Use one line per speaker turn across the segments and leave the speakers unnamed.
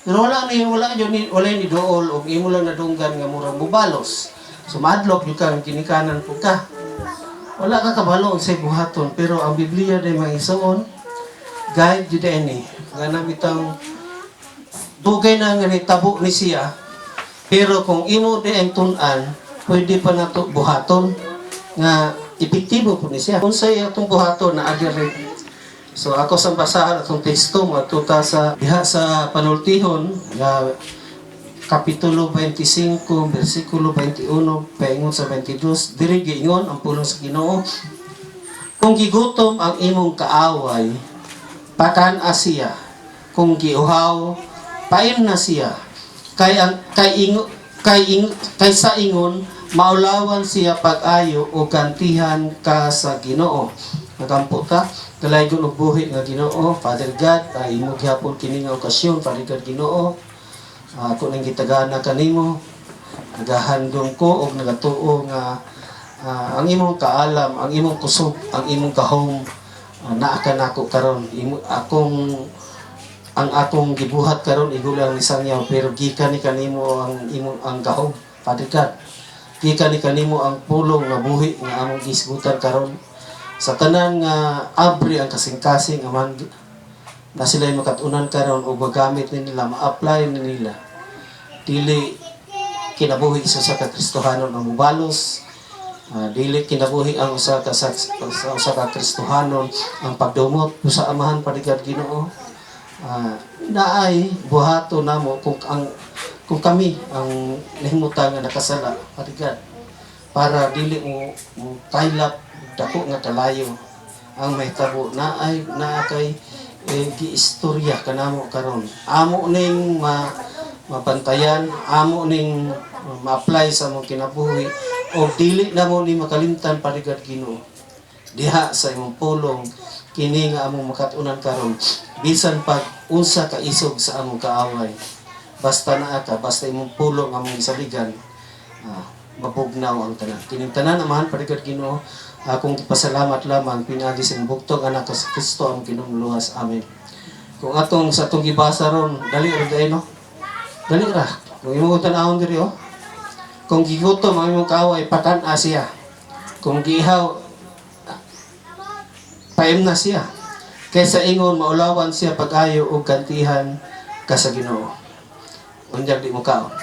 Pero wala ni dool og imo lang nadunggan nga murang mubalos. Sumadlok jud kang kinikanan po ka. Wala ka kabalo sa buhaton, pero ang Biblia day maisuon guide jud ani. Nga bitang dugay na nga tabo ni siya. Pero kung imo di ang tun-an, pwede pa nato buhaton nga epektibo po ni siya. Unsay atong buhaton na adire. So ako sa basahan atong teksto matuta sa diha sa panultihon nga kapitulo 25 bersikulo 21 paingon sa 22 diri giingon ang pulong sa Ginoo, kung gigutom ang imong kaaway pakan-a siya, kung giuhaw pain na siya, kay sa ingon maulawan siya pag-ayo o gantihan ka sa Ginoo. Nagampo ta dalaygon og buhi nga Ginoo, Father God, imo gyapon kini nga okasyon, Father God Ginoo. Ako nang gitagana kanimo, nagahandom ko og nagatuo nga ang imong kaalam, ang imong kusog, ang imong kahom naa ka nako karon. Ang akong gibuhat karon igulang ni sangyaw, pero gikan ni kanimo ang kahom, Father God. Gikan ni kanimo ang pulong nga buhi nga among gisgutan karon. Sa tanan nga abri ang kasing-kasing aman na sila makatunan karon o magamit nila, ma-apply nila. Dili kinabuhi sa Kristohanon ang mubalos, dili kinabuhi ang usa ka Kristohanon ang pagdumot sa amahan padigad Ginoo. Naay buhato namo kung kami ang nahimutan nga nakasala padigad, para dili mo taylap dako nga kalayo ang mahitabo naay kay giistorya kanamo karon. Amo ning mabantayan, amo ning ma-apply sa mong kinabuhi o dili na mo ni makalimtan paligad Ginoo. Diha sa imong pulong kini nga among makatunan karon, bisan pag unsa ka isog sa among kaaway, basta naa ka, basta imong pulong among isaligan, mabugnaw ang tanan. Kining tanan amahan paligad Ginoo. Akong ipasalamat lamang pinagi sa buktong anak sa Kristo ang kinumluwas. Amen. Kung sa atong gibasa ron, dali ra day no. Dali ra. Kung imong tan-awon diri kung gigutom ang imong kaaway pakan-a siya. Kung giihaw paim na siya. Kaysa ingon maulawan siya pag-ayo og gantihan ka sa Ginoo. Unyag di mo kaon.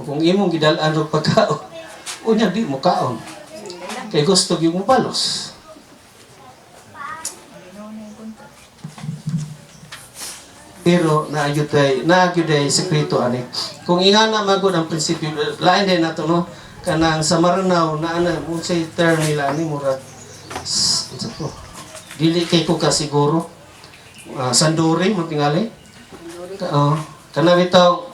Kung imong gidal-an og pagkaon, unyag di mo kaon. Kay gusto yung mubalos. Pero naagyuday sekreto ani. Kung ingana magod ang prinsipyo, lain din nato no, kanang sa Maranao na mo say term nila ani murag dili kay ko ka siguro. Sanduri mo tingali. Kana bitaw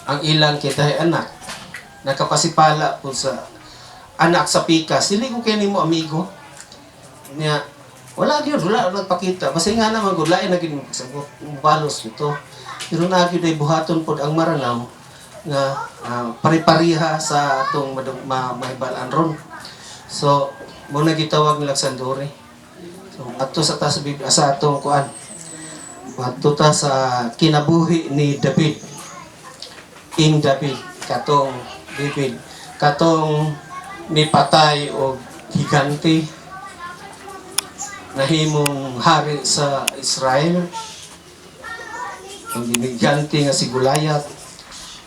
ang ilang kitay anak nakapasipala po sa anak sa pikas, dili ko kay nimo amigo niya, wala pakita basta nga naman gud lain na gid sa balos ito, pero nagyud ay buhaton pod ang Maranao nga pare-pareha sa atong mahibalan ron. So mo na gitawag nila sandori. So ato sa Biblia sa atong kuan, ato ta sa kinabuhi ni David, King David, katong David, katong nipatay o higante nahimong hari sa Israel, ang higante nga si Goliath.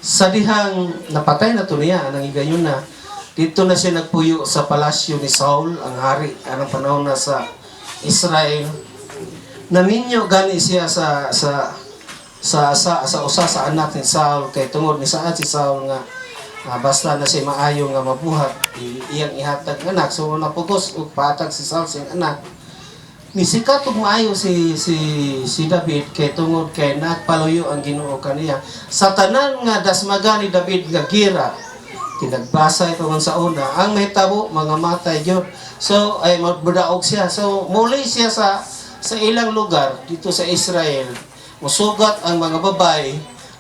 Sa dihang napatay na to niya nang higayon na, dito na siya nagpuyo sa palasyo ni Saul, ang hari anong panahon na sa Israel. Naminyo gani siya sa usa sa anak ni Saul, kay tungod ni saad si Saul nga basta na siya maayo nga mabuhat, iyang ihatag anak. So napugos og patag si Saul sing anak. Nisikat og maayo si David kay tungod kay nagpaluyo ang Ginoo kaniya. Sa tanan nga dasmaga ni David nga gira, kinagbasa ito man sa una, ang mahitabo mga matay gyud. So ay magbudaog siya. So muli siya sa ilang lugar dito sa Israel. Musugat ang mga babay.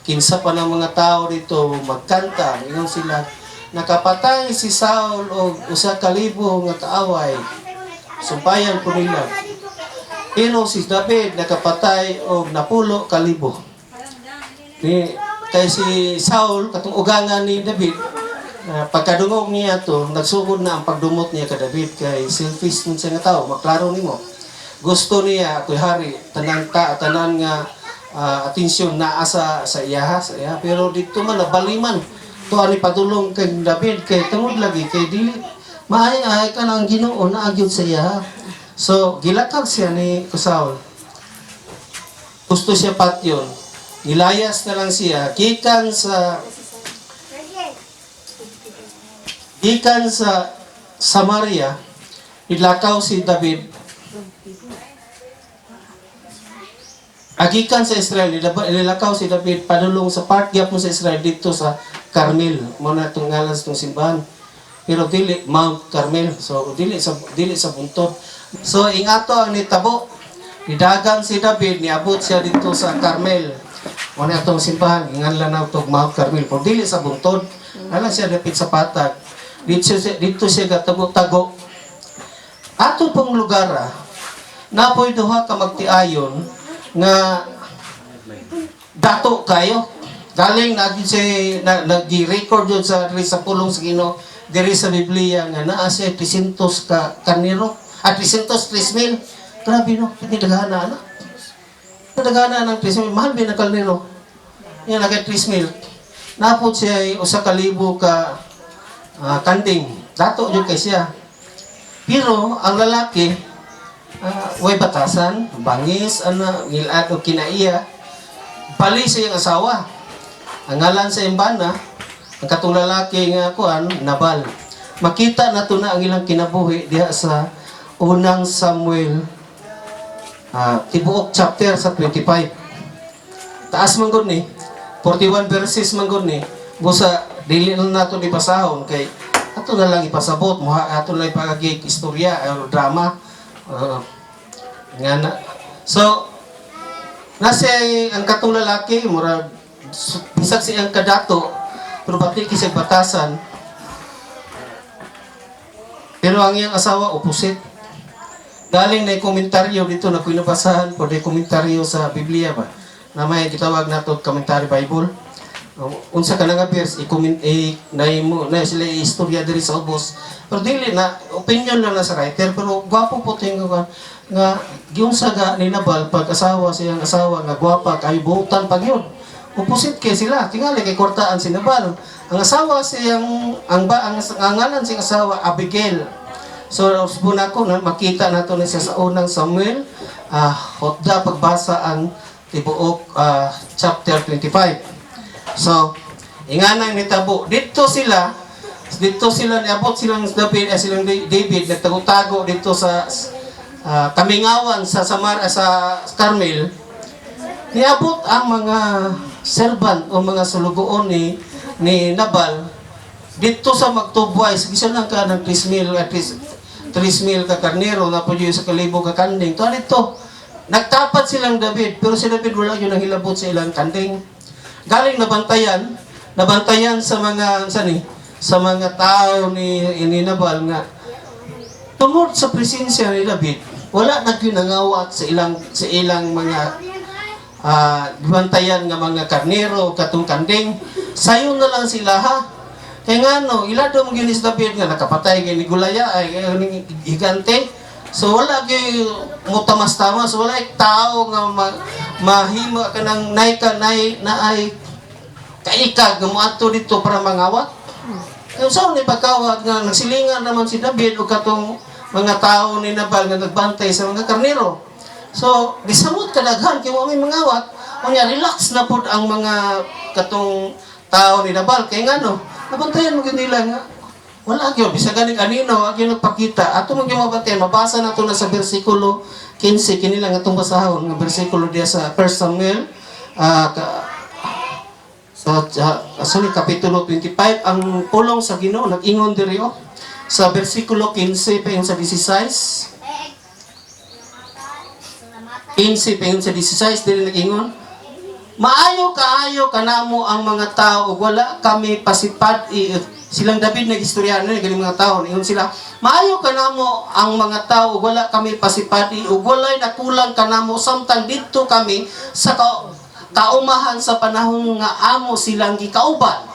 Kinsa pa ng mga tao dito magkanta, ingon sila, nakapatay si Saul o 1,000 nga kaaway. Sumpayan po nila. Pero si David nakapatay og napulo ka libo. Ni kay si Saul katong ugangan ni David, pagkadungog niya to, nagsugod na ang pagdumot niya ka David kay selfish nun siya nga tao, maklaro nimo. Gusto niya ako'y hari, tanan nga atensyon naa sa iya, pero dito man nabaliman. To ani padulong kay David kay tungod lagi kay dili maay ka nang Ginoo na agyud sa iya. So gilakag siya ni Saul. Gusto siya patyon. Nilayas na lang siya gikan sa Samaria. Ilakaw si David. Agikan sa Israel, nilakaw si David padulong sa part gap mo sa Israel dito sa Carmel. Muna itong ngalan sa itong simbahan. Pero dili Mount Carmel. So dili sa buntod. So ingato ang nitabo. Nidagan si David, niabot siya dito sa Carmel. Muna itong simbahan, inganlan na itong Mount Carmel. Pero dili sa buntod. Alam siya dapit sa patag. Dito siya gatago-tago. Ato pong lugar, napoy duha ka magtiayon nga dato kayo. Galing nag-record yun sa pulong sa Ginoo diri sa Biblia nga naa siya 300 ka karnero at 300,000. Grabe no, pinidagana na. Pinidagana ng 3,000, mahal ba na karnero? Yan nagay 3,000. Napod siya usa ka libo ka kanding. Dato jud kay siya. Pero ang lalaki way batasan, bangis, ngilad o kinaiya, bali sa iyang asawa. Ang ngalan sa imbana, ang katong lalaki nga kuan, Nabal. Makita na to na ang ilang kinabuhi diha sa unang Samuel, tibuok chapter sa 25. Taas man gud ni, 41 verses man gud ni, busa dili na nato di pasahon kay ato na lang ipasabot mo ato na ipagagig istorya o drama. Nga na. So, nasa ang katong lalaki, murag, bisag siyang kadato, pero pati kisig batasan. Pero ang iyang asawa, opposite. Galing na komentaryo dito na kuinabasahan po, na komentaryo sa Biblia ba? Na may gitawag na ito, komentary Bible. Unsa ka nga verse na sila istorya diri sa ubos, pero dili na opinion lang na sa writer, pero gwapo po tingog nga giunsa ga ni Nabal pag asawa siyang asawa nga gwapa kay buutan pag yun. Opposite kay sila, tingali kay kortaan si Nabal. Ang asawa siyang ang ngalan siyang asawa Abigail. So puna ko na makita nato ni siya sa unang Samuel, hotda pagbasa ang tibuok chapter 25. So, inganang nitabo. Dito sila niabot silang David nagtago-tago dito sa kamingawan sa Carmel. Niabot ang mga servant o mga sulugoon ni Nabal dito sa magtubuay. Gisan lang ka ng 3,000 at least 3,000 ka karnero na po sa kalibo ka kanding. Tuwa dito, nagtapat silang David, pero si David wala yun ang hilabot sa ilang kanding. Galing nabantayan sa mga tao ni Nabal nga tungod sa presensya ni David, wala nagkinangawat sa ilang mga bantayan nga mga karnero katong kanding. Sayon na lang sila ha. Kaya nga no, ilado mo ginis David nga nakapatay kay ni Gulaya ay higante. So wala kay mutamas-tamas, wala tao nga mahimo ka ng nay ay kaikag nga moadto dito para mangawat. Kaya saan ni pagkawat nga nagsilingan naman si David o katong mga tao ni Nabal nga nagbantay sa mga karnero. So disamot kadaghan kay mo may mangawat. Unya relax na pud ang mga katong tao ni Nabal kay ngano nabantayan mo gid nila nga wala gyud bisag ganing anino agi nagpakita ato man gyud mabantayan. Mabasa nato na sa bersikulo 15 kini lang atong basahon nga bersikulo diya sa 1 Samuel kapitulo 25 ang pulong sa Ginoo nag-ingon diri sa bersikulo 15 payon sa 16 payon sa 16 diri nag-ingon maayo kaayo kanamo ang mga tao ug wala kami pasipad Silang David nagistoryahan na ganing mga tao. Ingon sila, maayo ka namo ang mga tao, wala kami pasipati, ug walay nakulang ka namo samtang didto kami sa kaumahan sa panahon nga amo silang gikauban.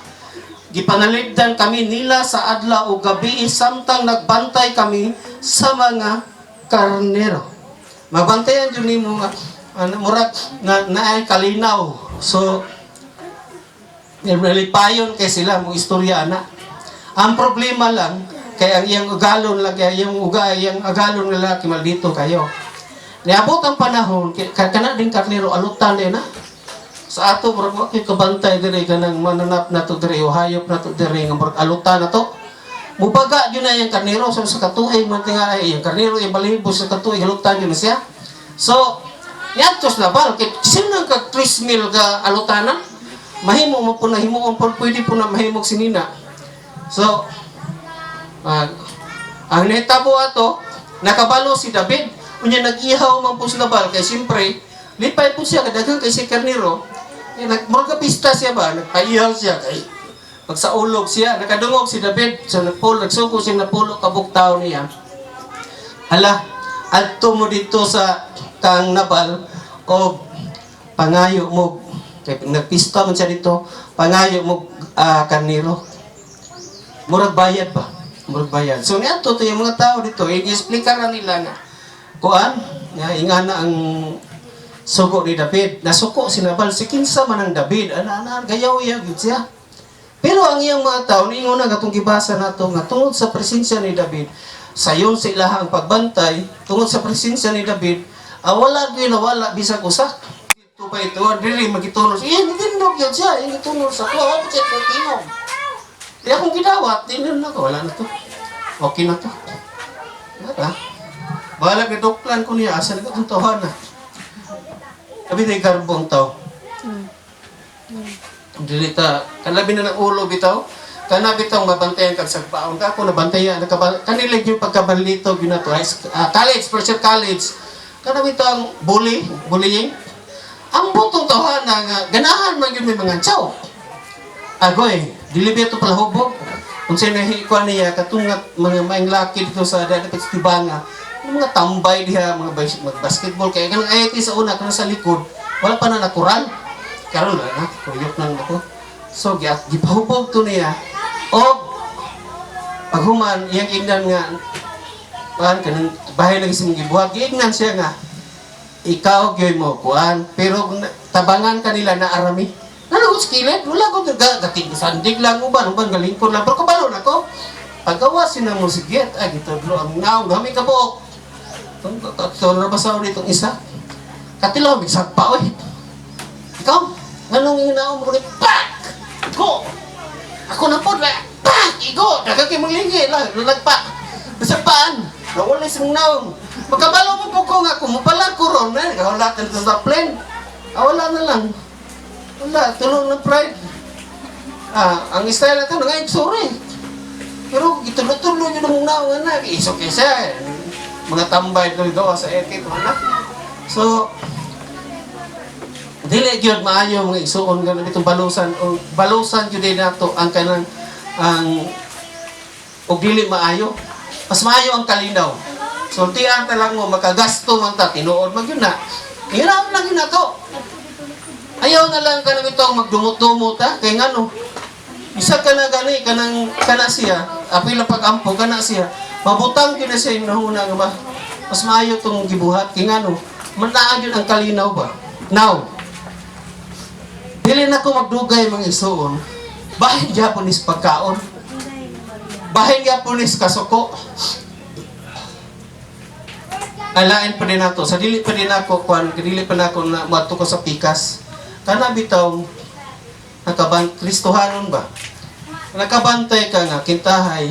Gipanalipdan kami nila sa adlaw ug gabi samtang nagbantay kami sa mga karnero. Mabantayan jud nimo nga murag na naay kalinaw. So nilipayon kay sila mong istorya na. Ang problema lang kay ang iyang ugalon lagi yung agalon ng lalaki maldito kayo. Niabot ang panahon kana ding karnero alutan din na. Sa ato murag wa kay kabantay diri kanang mananap nato diri o hayop nato diri nga murag alutan na to. Mubaga yun na yung karnero sa katuig man tinga ay yung karnero yung balibo sa katuig alutan yun na siya. So yatos na bal kay sino ka 3,000 ka alutanan? Mahimo mo po na himuon po pwede po na mahimog sinina. So ang netabo ato nakabalo si David unya nag-ihaw man po sa bal kay siyempre lipay po siya kadaghang kay si karnero. Nagmurag pista siya ba nagpaihaw siya kay pagsaulog siya nakadungog si David so nagsuko siya napulo kabuk taon niya. Hala adto mo dito sa kang Nabal o pangayo mo kay nagpista man siya dito pangayo mo karnero murag bayad ba murag bayad so niadto to yung mga tao dito i-explica ra nila nga kuan nga ingana ang sugo ni David nasuko si Nabal si kinsa man ang David ana gayaw-yaw gid siya pero ang iyang mga tao niingon na katong gibasa nato nga tungod sa presensya ni David sayon sa ilahang pagbantay tungod sa presensya ni David wala gyud nawala bisag usa ito pa ito dili magitunol siya nitindog yun siya gitunol sa ko check ko tinom di akong gidawat tinon na ko wala na to okay na to wala bahala gidoklan ko niya asa nagtuntuhan na sabi na garbong tao dili ta kalabi na ng ulo bitaw kana bitaw mabantayan kag sagpaon ka ako nabantayan kanila yung pagkabalito ginato college first year college kana bitaw bullying ang butong tawhan nga ganahan man yun may mga tsaw agoy dili bito pala hubog kung siya nahikuan niya katungat mga maing laki dito sa dapat tibanga mga tambay diha mga basketball kaya kanang ayati sa una kanang sa likod wala pa na nakural karon na kuyok nang ako so gipahubog to niya o paghuman iyang ignan nga kanang bahay lagi sa mga gibuhat giignan siya nga ikaw gyoy mo kuan pero tabangan kanila na arami nalagot skillet wala ko gating sandig lang uban galingkod lang pero kabalo na ko pagawas sina mo sigit gito ang naong gami ka buok tong nabasaw nitong isa katilaw migsagpa oy ikaw nganong hinaom mo ni pak go ako na pod la pak igo daga kay manglingi la nagpak bisagpaan nawala sing naong magkabalo mo po ko nga kung mapala ko ron wala ka sa plane wala na lang wala tulong ng pride ang style na ito nga sorry pero itulo-tulo yun ang naong anak iso kesa mga tambay doon sa etit anak so dili gyud maayo mga isuon ganun itong balusan jud nato ang kanang og dili maayo mas maayo ang kalinaw so tiyan ta lang mo makagasto man ta tinuod magyud na hirap lang yun nato ayaw na lang kanang itong magdumot-dumot kay ngano isa ka na gani kana siya apila pag-ampo kana siya mabutang gyud na siya yung nahuna nga ba mas maayo tong gibuhat kay ngano manaan yun ang kalinaw ba now dili na ko magdugay mga isuon bahin Japanese pagkaon bahin Japanese kasuko alain pa din nato sa dili pa din ako dili pa nako na mato ko sa pikas kana bitaw Kristohanon ba nakabantay ka nga kintahay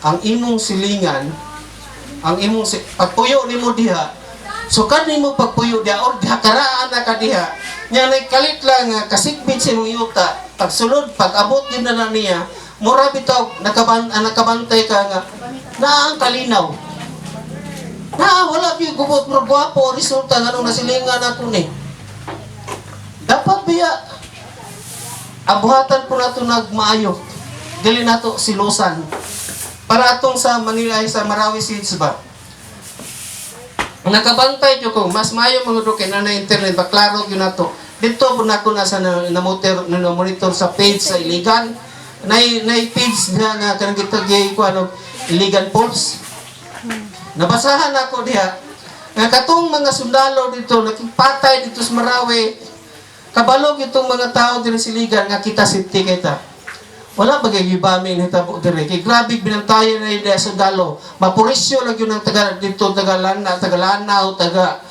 ang imong silingan ang imong pagpuyo nimo diha so kanimo pagpuyo diha or diha karaan na ka diha nya nagkalit lang nga kasikbit sa imong yuta pagsulod pag-abot din na niya mura bitaw nakabantay ka nga na ang kalinaw na wala gyud gubot pero gwapo resulta nganong nasilingan nato ni dapat biya abuhatan po nato nagmaayo dili nato silusan. Para atong sa Manila ay sa Marawi Seeds ba? Nakabantay jud ko, mas maayo mga kay na internet ba klaro gyud nato. Dito po na ako nasa na monitor sa page sa Iligan. Nay page nga kanang gitagay ko ano Iligan Pulse. Nabasahan ako diha nga katong mga sundalo dito nakipatay dito sa Marawi. Kabalog itong mga tao diri sa Iligan nga kita safety kita. Wala bagay gibami ni tabo dire kay grabe binantayan na ida sundalo. Mapurisyo lang yun ang taga dito taga-Lanao, taga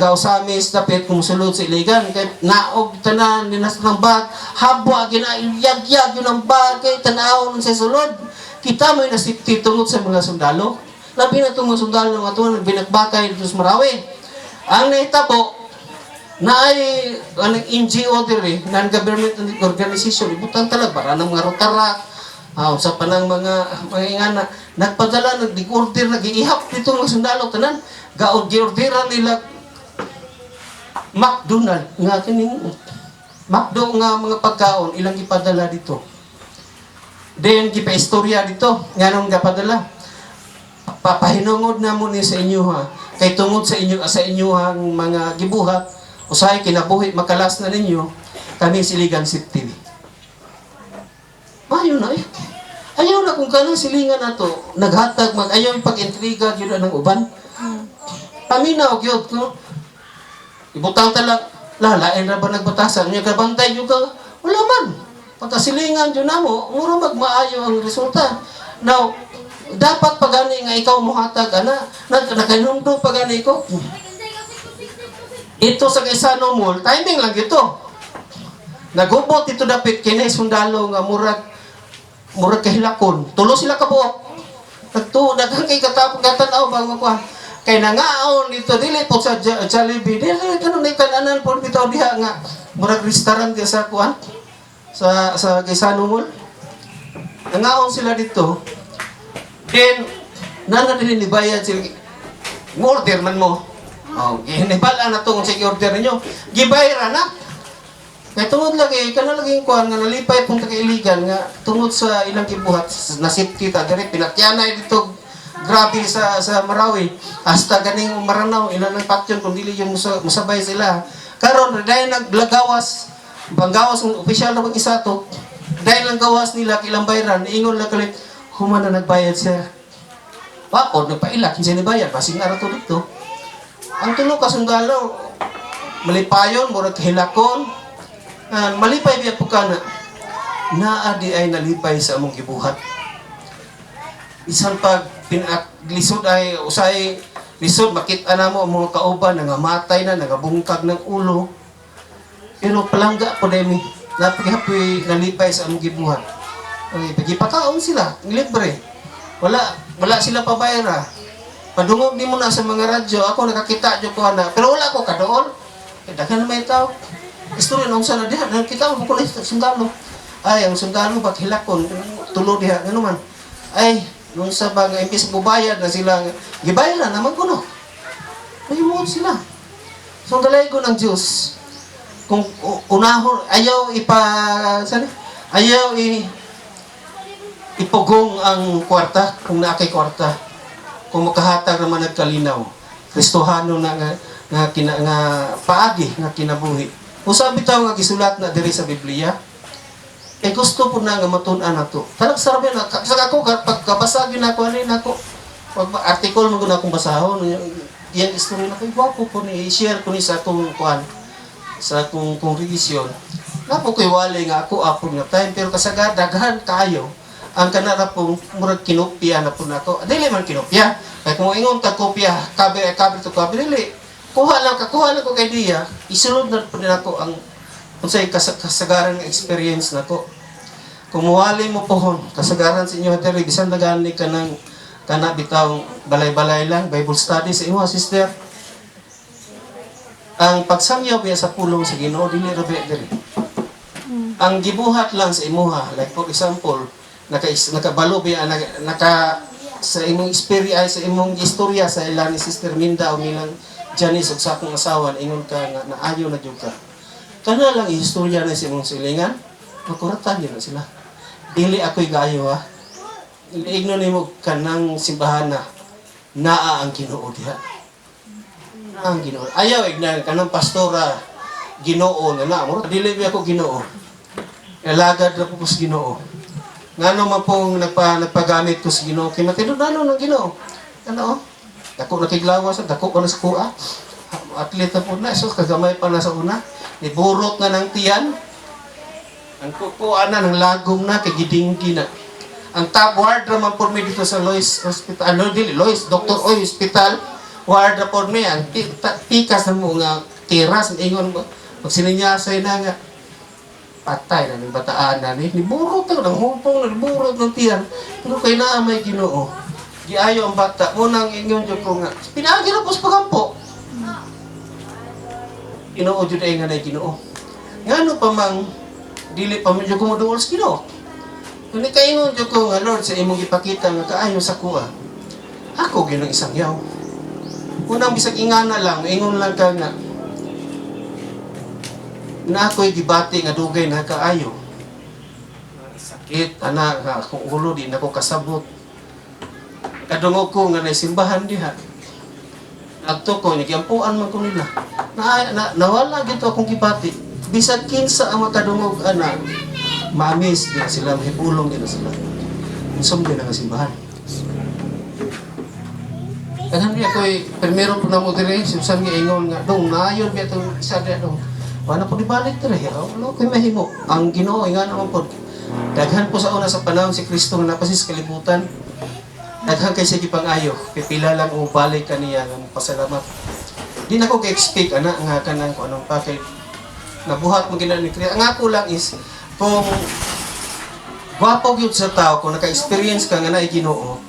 Usamis dapat kung sulod sa Iligan kay naog tanan dinas ng bag habwa ginailyag-yag yun ang bag kay tanawon sa sulod. Kita may nasipti tungod sa mga sundalo. Labi na itong mga sundalo ng atuan, binakbakay dito sa Marawi. Ang nahitabo, na ay NGO dire, non-government organization, ibutang talag, para ng mga rotara, sa panang mga ingana, nagpadala, nag-order, nag-iihap dito mga sundalo, tanan, ga-orderan nila McDonald, nga kining, McDo nga mga pagkaon, ilang ipadala dito. Then, kipa-istorya dito, nga nung gapadala. Papahinungod na mo ni sa inyo ha. Kay tungod sa inyo ang mga gibuhat, usahay kinabuhi makalas na ninyo, kami siligan City. Mayo na eh. Ayaw na kung kanang silingan na to, naghatag, ayaw yung pag-intriga yun ng uban. Paminaw yun, no? Ibutang talag, lalain na ba nagbatasan? Yung kabantay yun ka, wala man. Pagkasilingan yun na mo, mura magmaayo ang resulta. Now, dapat pagani nga ikaw muhatag ana nakahinundo pagani ko ito sa Quezano Mall timing lang ito nagubot ito dapat kinay sundalo nga murag kahilakon tulo sila kabuok daghang kay katapong katanaw bang makuha kay nangaon dito dili po sa Jollibee dili kanon ikanan po bitaw diha nga murag restaurant sa kuan sa Quezano Mall nangaon sila dito. Then, nana din nibayad sila. Order man mo. Hinibala na ito kung sige order ninyo. Gibayra na. Kaya tungod lagi, laging kuhan nga nalipay kung taga-iligan nga tungod sa ilang kibuhat, nasip kita. Dari pinatyanay dito, grabe sa Marawi. Hasta ganing Maranaw, ilan ng patyon kung dili yung musabay sila. Karon dahil naglagawas, banggawas ng opisyal na mag-isa to, dahil lang gawas nila kilang bayran, ingon lang kalit, human na nagbayad sir. Wako, nagpailak, hindi bayad. Basing araw to dito. Ang tulog kasundalo, malipayon, murag hilakon. Malipay biya po ka na. Naadi ay nalipay sa among gibuhat. Isang pag lisod ay, usay, lisod, makita na mo ang mga kauban, nangamatay na, nangabungkag ng ulo. Pero palangga po demi, napihapoy nalipay sa among gibuhat. Pagipakaon sila, libre. Wala sila pabayra. Padungog ni mo na sa mga radyo, ako nakakita dyo ko na, pero wala ko kadoon. Daghan na may tao. Istorya nung sana diha, nakita mo ko na sundalo. Ay, ang sundalo ba't hilakon, tulo diha, ano man. Ay, nung sa mga impis bubayad na sila, gibayad na naman ko no. Nahimod sila. So, dalay ko ng Diyos. Kung unahon, ayaw ipugong ang kwarta, kung naakay kwarta. Kung makahatag naman nagkalinaw. Kristohano na nga paagi nga kinabuhi. Usabi tayo nga gisulat na diri sa Biblia. Gusto po na nga matun-an na to. Talag sarap yan. Sa ako, pagkabasagin ako, article mo na akong basahon. Yan istorya na ko. Iwapo po ni, i-share ko ni sa akong kuhan. Sa akong congregation. Napo ko'y wali nga ako, apong nga time. Pero kasagad, daghan kayo. Ang kanara pong murag kinopya na po na ako. Dili man kinopya. Kaya kung ingon ka kopya, kabe to kabe, dili. Kuha lang ko kay Dia. Isunod na po na ako ang unsay kasagaran ng experience na ko. Kung muwali mo po kasagaran sa inyo diri bisan nagani ka ng kana bitaw balay-balay lang Bible study sa imo sister. Ang pagsangyaw biya sa pulong sa Ginoo dili ra diri. Ang gibuhat lang sa imuha, like for example, nakabalo biya sa imong experience, sa imong istorya sa ilan ni Sister Minda o nilang Janice ug sa akong asawa ingon ka nga naayo na jud ka. Kana lang istorya na sa imong silingan, makuratan yun na sila. Dili ako'y gayo ha. Igno nimo kanang simbahan na naa ang Ginoo diha. Naa ang Ginoo. Ayaw igna kanang pastora Ginoo na na mo. Dili ba ako Ginoo. Elagad ra ko sa Ginoo. Ngano man pong nagpagamit ko sa Ginoo kay matinud-ano ng Ginoo. Ano? Dako nakiglawas, dako ko na sa kuha. Atleta po na, so kagamay pa na sa una. Iburot na ng tiyan. Ang kukuha na ng lagom na, kay gidinggi na. Ang top ward naman po mi dito sa Lois Hospital, ano dili, Lois, Dr. Oy Hospital, ward na po mi, ang pikas na mo nga tiras, ingon mo, pag sininyasay na nga, patay na ng bataan na ni burot na, ng hupong na, burot ng tiyan. Pero kay na may Ginoo. Giayo ang bata, munang ingon dyan ko nga, pinagi na po sa pagampo. Ginoo jud ay nga na Ginoo. Ngano pa mang dili pa medyo kumuduol sa Ginoo. Kung kaingon jud ko nga Lord sa imong ipakita nga kaayo sa kuha. Ako ginang isang yaw. Unang bisag ingana lang, ingon lang ka nga na ako'y gibati nga dugay na kaayo. Sakit, ana nga akong ulo di na ko kasabot. Kadungog ko nga naisimbahan diha. Adto ko nagiampuan man ko nila. Nawala gito akong gibati. Bisag kinsa ang makadungog ana. Mamis din sila, mahipulong din sila. Unsam din ang simbahan. Kanang niya ko'y primero po na mo dire, simsan nga ingon nga, dong naayon biya itong isa diya dong. Wala po di balik dire, wala ko'y mahimo. Ang Ginoo nga naman po. Daghan po sa una sa panahon si Kristo nga napasis kalibutan. Daghan kay sige pang-ayo, pipila lang o balik kaniya ng pasalamat. Di na ko ka-expect, ana, nga kanang kung anong pa kay nabuhat mo ginaan ni Kristo. Ang ako lang is, kung gwapo yun sa tao, kung naka-experience ka nga na Ginoo,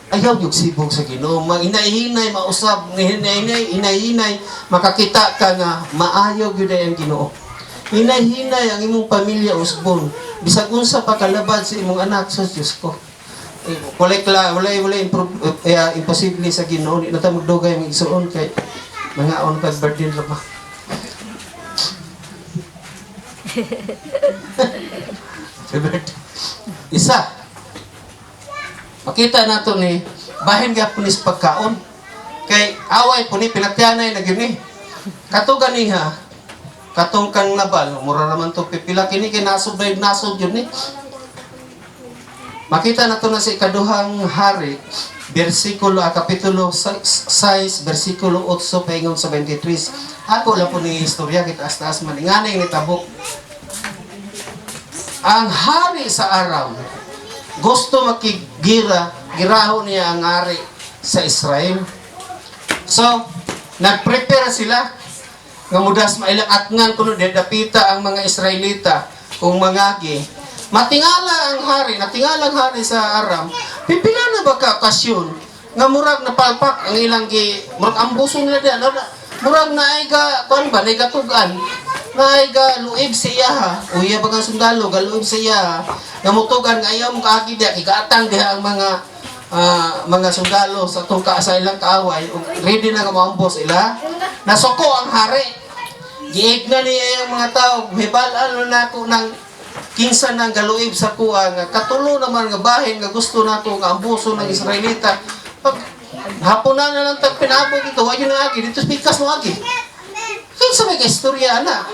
ayaw yung sibog sa Ginoo. Inay-hinay, mausap, inay-hinay, makakita ka nga, maayaw yun ang Ginoo. Inay-hinay ang imong pamilya usbon. Bisag unsa pa kalabad sa imong anak, sa Diyos ko. Wala imposible sa Ginoo. Di na tayo magdugay ang isuon kay mga on kag-burden ra pa. Isa. Makita nato ni bahin nga punis pagkaon. Kay away po ni pinatyanay na gini. Kato ganiha. Katong kang nabal, mura naman to pipila kini kay nasod yun ni. Makita nato na sa ikaduhang hari, kapitulo 6, versikulo 8 paingon sa 23. Ako lang po ni istorya kita taas maninganay ni tabok. Ang hari sa Aram gusto girahon niya ang hari sa Israel. So, nagprepare sila nga mudas mailang atngan kuno dapita ang mga Israelita kung mangagi. Natingala ang hari sa Aram. Pipila na ba ka okasyon nga murag napalpak ang ilang murag ambuso nila diyan. Murag naay ka kuan ba naay katugan. Naay ka luib siya ha. Uya ba kang sundalo galuib siya. Namutugan nga ayaw mo kaagi diya kikaatang diha ang mga sundalo sa tungka sa ilang kaaway. Ready na nga maambos ila. Nasuko ang hari. Giigna niya ang mga tao. Hibalan na ako ng kinsa nang galuib sa kuha nga katulo naman nga bahin nga gusto nato nga ambuso ng Israelita. Pag hapunan na lang tag pinabog ito, wag yun na agi, dito pikas mo agi. Kinsa may kaistorya na.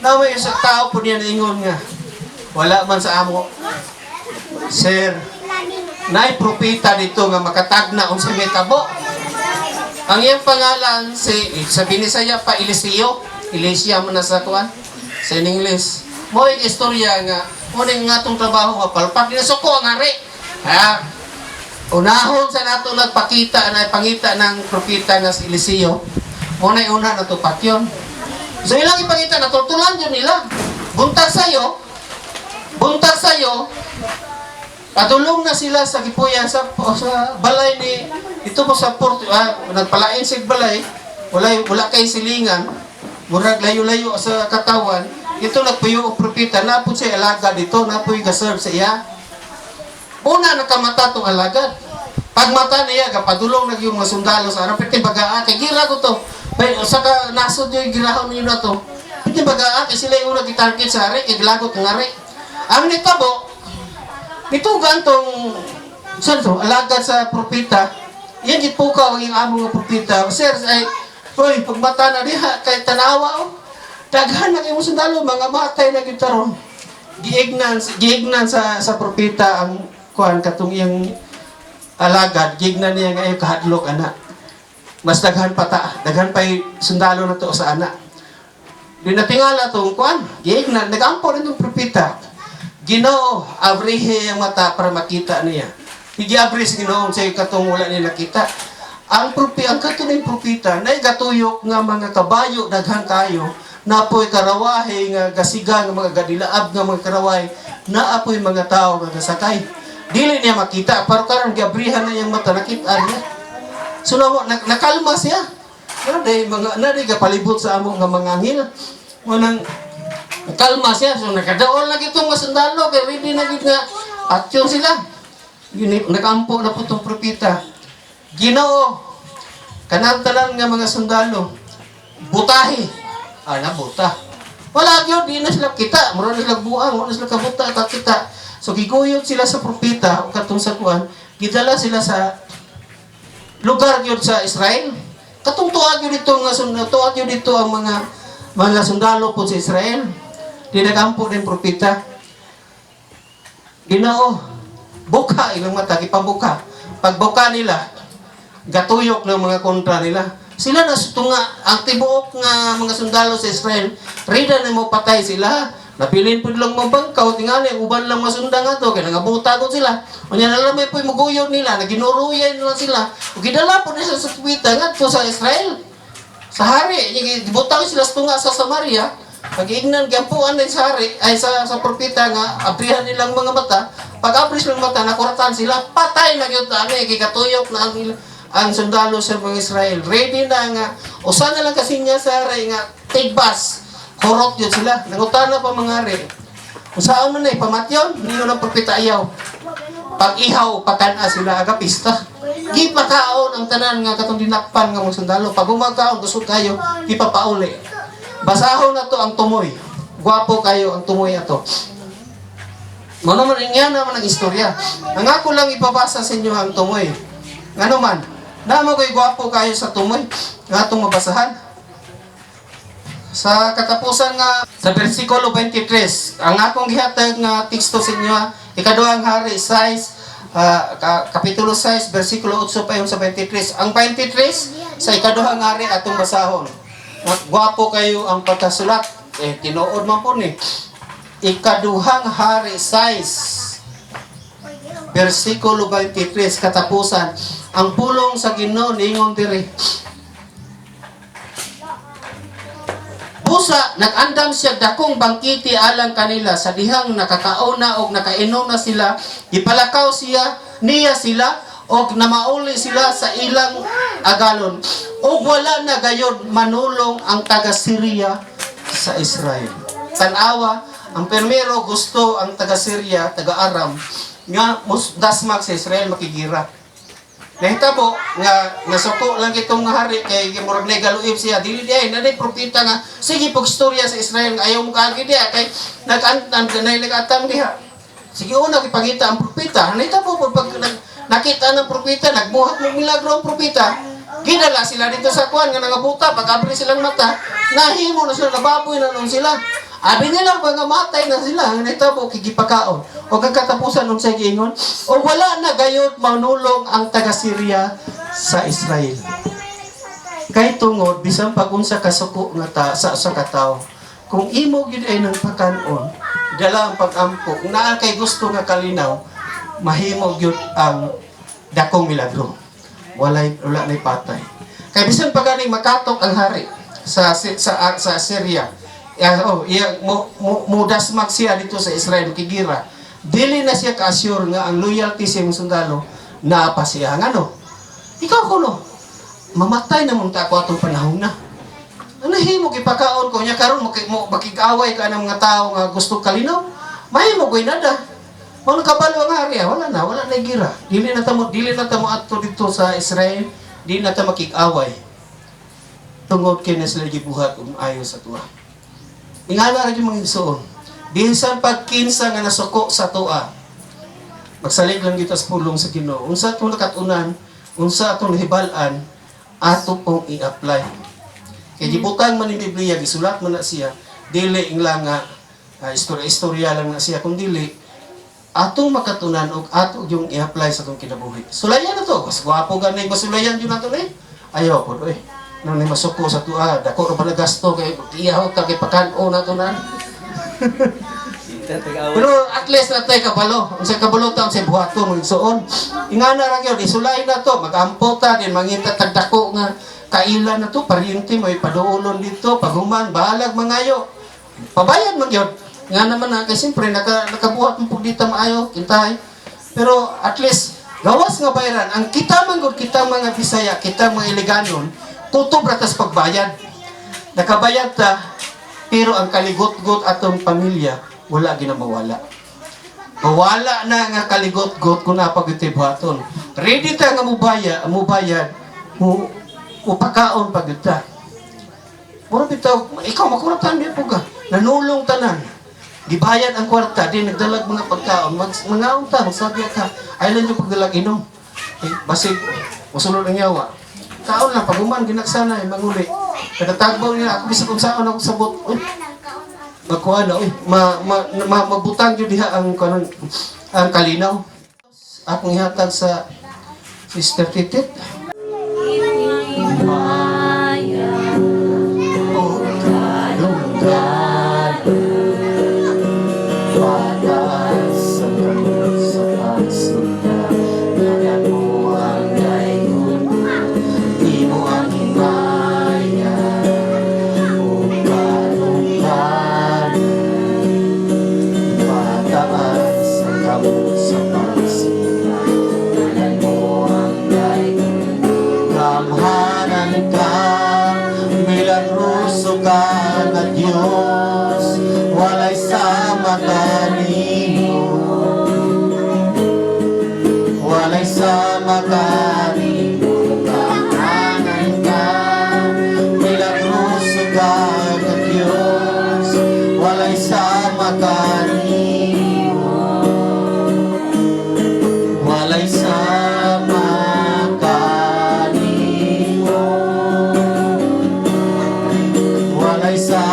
Naway sa tao po niya naingon nga. Wala man sa amo. Sir, naay propeta dito nga makatagna unsa may tabo. Ang iyang pangalan sa Binisaya pa Eliseo mo na sa kuan. Sa English. Mo yung istorya nga, mo nga itong trabaho nga palpak, nasuko ang hari. Ha? Unahon sa nato nagpakita, na pangita ng propeta nga si Eliseo, mo na una natupak yun. So ilang ipangita, natutulan yun nila. Buntag sa'yo, padulong na sila sa gipuyan sa balay ni, ito po sa nagpalain sa balay, wala kay silingan, murag layo-layo sa katawan. Ito nagpuyo o propeta, napod siya alagad dito, napod gaserve sa iya. Una, nakamata itong alagad. Pagmata niya, kapadulong yung mga sundalo sa harap, piti bagaan, kay gira ko to. Saka nasod yung girahon niyo na to. Piti bagaan, kay sila yung una gitarget sa hari, kay gilagot ng hari. Ang nitabo, nitugan tong saan to, alagad sa propita. Yan gipukaw ang among nga propita. Sir, ay, hoy, pagmata na diha, kay tanawa, oh. Daghan na kayo sundalo, mga matay na gitaron. Giignan sa propita ang kuan katong iyang alagad, giignan niya nga yung kahadlok, anak. Mas daghan daghan pa'y sundalo na to sa anak. Di natingala tong kuan, giignan, nagampo rin tong propita. Ginoo, abrihe ang mata para makita niya. Hindi abris Ginoo sa katong wala niya nakita. Ang katunay propita na gatuyok nga mga kabayo daghan kayo, na apoy karawahe nga gasiga nga mga gadilaab nga mga karaway, na apoy mga tao nga gasakay. Dili niya makita, pero karon giabrihan na yung mata nakita niya. So nakalma siya. Naday kapalibot sa among nga mga anghel. Manang kalma siya, so nakadaol na gitong masundalo, kaya ready na gid nga action sila. Nakampo na po itong propita. Ginoo, kanang tanan nga mga sundalo, butahi. Nabuta. Wala yun, di na sila kita. Mura na sila buang, wala na sila kabuta, kakita. So, giguyod sila sa propita, o katong sa kuan, gidala sila sa lugar yun sa Israel. Katong tuwag yun dito ang mga sundalo po sa Israel. Dinagampo din propita. Ginoo, buka ilang mata, ipabuka. Pagbuka nila, gatuyok ng mga kontra nila. Sila na tunga, ang tibuok nga mga sundalo sa Israel, rida na mo patay sila. Napilin po lang mabangkaw, tingali, uban lang masunda nga to, kaya nangabuta ko sila. O niya nalamay po yung maguyod nila, naginuruyan nila sila. O gidala po nila sa kupita nga po sa Israel. Sa hari, butang sila sa tunga sa Samaria, pag-ignan, gampuan din sa hari, ay sa propita nga, abrihan nilang mga mata. Pag-abris ng mata, nakuratan sila, patay na yun, kikatuyok na ang sundalo sa mga Israel. Ready na nga, usan na lang kasi niya sa hari nga, tigbas, korot yun sila. Nangutana pa mga hari. Kung saan mo na pamatyon, hindi mo ng propita ayaw. Pag-ihaw, patana sila, agapista. Gipakaon ang tanan nga katong dinakpan nga mga sundalo. Pag umagkaon, gusto kayo, ipapauli. Basahon na to ang tumoy. Gwapo kayo ang tumoy ato. Ano man, nga naman ang istorya. Ang ako lang ipabasa sa inyo ang tumoy. Ano man, naman ko'y gwapo kayo sa tumoy. Nga itong mabasahan. Sa katapusan nga, sa versikulo 23, ang akong gihatag nga teksto sa inyo, ikaduhang hari, kapitulo 6, versikulo 8 pa yung sa 23. Ang 23, sa ikaduhang hari atong basahon. Gwapo kayo ang pagkasulat. Tinuod man po ni. Ikaduhang hari 6, versikulo 23, katapusan. Ang pulong sa Ginoo niingon diri. Busa, nag-andam siya dakong bangkiti alang kanila sa dihang nakakauna o nakainom na sila, ipalakaw niya sila o namauli sila sa ilang agalon. O wala na gayon manulong ang taga-Syria sa Israel. Tanawa, ang primero gusto ang taga-Syria, taga-Aram, nga dasmak sa Israel makigira. Nahitabo nga nasuko lang itong hari kay murag na galuib siya dili di ay naday propeta nga sige pag istorya sa Israel nga ayaw mo kaagi diha kay nag-atam diha. Sige una ipakita ang propeta. Nahitabo pag nakita ng propeta nagbuhat ng milagro ang propeta. Gidala sila dito sa kuan nga nangabuta pag abri silang mata nahimo na sila nababoy na nun sila. Abi nila mga matay na sila ang nahitabo kigipakaon. O kagkatapusan nun sa giingon, o wala na gayod manulong ang taga-Syria sa Israel. Kay tungod, bisan pag-unsa kasuko nga sa katao, kung imo gyud ay nang pakanon, dala ang pag-ampo, kung naa kay gusto nga kalinaw, mahimo gyud ang dakong milagro. Wala na patay. Kay bisan pag ganing makatok ang hari sa Syria, mudasmak siya dito sa Israel, kigira. Dili na siya ka-assure nga ang loyalty sa iyong sundalo na pa siya. Ano? Ikaw kuno, mamatay na mong tako atong panahon na. Anahimog ipakaon ko niya karon makikaway ka ng mga tao nga gusto kalinaw. Mahimog ko'y nada. Kung kabalo ang hari, wala na gira. Dili na tamo ato dito sa Israel, dili na ta makikaway. Tungod kay na sila gibuhat ayo sa tuwa. Ingala ra gyud mga igsoon. bisan pag kinsa nga nasuko sa tua. Magsalig lang kita sa pulong sa Ginoo. Unsa atong nakatunan, unsa atong hibalan, ato pong i-apply. Kaya gibutang man ni Biblia, gisulat man na siya, dili lang nga istorya lang na siya, kung dili, atong makatunan o ato yung i-apply sa itong kinabuhi. Sulayan na to. Mas gwapo ganay, masulayan yun nato eh. Ayaw po, eh. Nang masuko sa tua, dako na pala gasto, kay iyaw ta, kay pagkano na to na. Pero at least na tayo kabalo. Ang sa kabalo ta, ang sa buhaton, ang igsoon. Ingana lang yun, isulay na to, mag-ampo ta, din manginta tagdako nga, kailan na to, parinti, may paduulon dito, paguman, bahalag, mangayo. Pabayad man yun. Nga naman na, kasi siyempre, nakabuhat mo po dito maayo, kintay. Pero at least, gawas nga bayaran. Ang kita man gud, kita mga Bisaya, kita mga Iliganon, kutob ratas pagbayad. Nakabayad ta, pero ang kaligot-got atong pamilya, wala ginamawala. Mawala na nga kaligot-got kung napag-ito'y buhaton. Ready ta nga mubayad, upakaon pag ita. Mura bitaw, ikaw makuratan niya po ka. Nanulong tanan. Gibayad ang kwarta, di nagdalag mga pagkaon. Mangaon ta, magsabi ka, ay lang yung pagdalag inom. Basig, masunod ang yawa. Kaon lang, paguman, ginaksana, manguli. Kadatagbaw niya, ako bisa kung saan ako sabot. Uy, magkuha na, uy, mabutang yun diha ang kalinaw. Akong ihatag sa Sister Titit. Walay sama kanimo, walay sama kanimo, kamanan ka, milagroso ka ng Diyos, walay sama kanimo, walay sama kanimo, walay sama.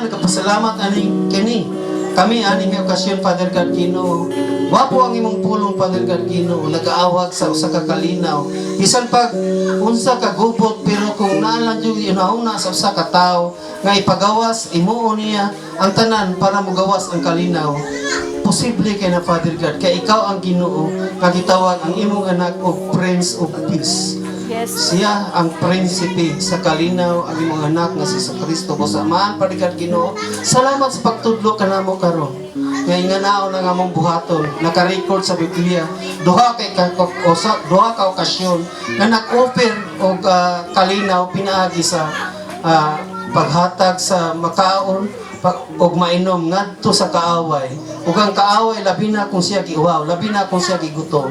Nagpasalamat aning kini. Kami aning okasyon, Father God Ginoo. Wapo ang imong pulong, Father God Ginoo, nagaawag sa usa ka kalinaw. Bisan pag unsa ka gubot, pero kung naalan jud inauna sa usa ka tawo nga ipagawas imuo niya ang tanan para mogawas ang kalinaw. Posible kay na, Father God, kay ikaw ang Ginoo nga gitawag ang imong anak og Prince of Peace. Yes. Siya ang prinsipe sa kalinaw, ang imong anak nga si Kristo. Samahan palikat Ginoo. Salamat sa pagtudlo kanamo karon. Ngay nga naon nga among buhaton, naka-record sa Biblia. Duha ka okasyon na nag-offer og kalinaw pinaagi sa paghatag sa makaon og mainom ngadto sa kaaway. Ug ang kaaway labi na kung siya giuhaw, labi na kung siya gigutom.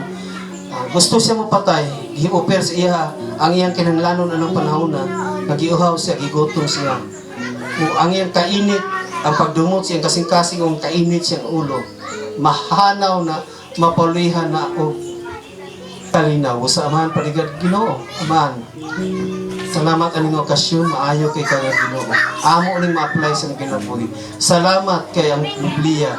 Gusto siya mo patay, gi-offer sa iya ang iyang kinahanglanon anong panahon na nagiuhaw siya, gigutom siya. Kung ang iyang kainit, ang pagdumot siyang kasing-kasing ang kainit siyang ulo, mahanaw na, mapulihan na o kalinaw. Sa amahan paligad Ginoo, amahan. Salamat aning okasyon, maayo kay kaya Ginoo. Amo uling ma-apply sa kinabuhi. Salamat kay ang Biblia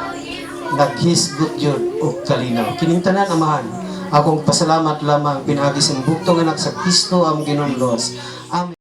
naghisgot yun o kalinaw. Kinintanan amahan. Akong pasalamat lamang pinagi sa buktong anak sa Kristo ang Ginoong Dios. Amen.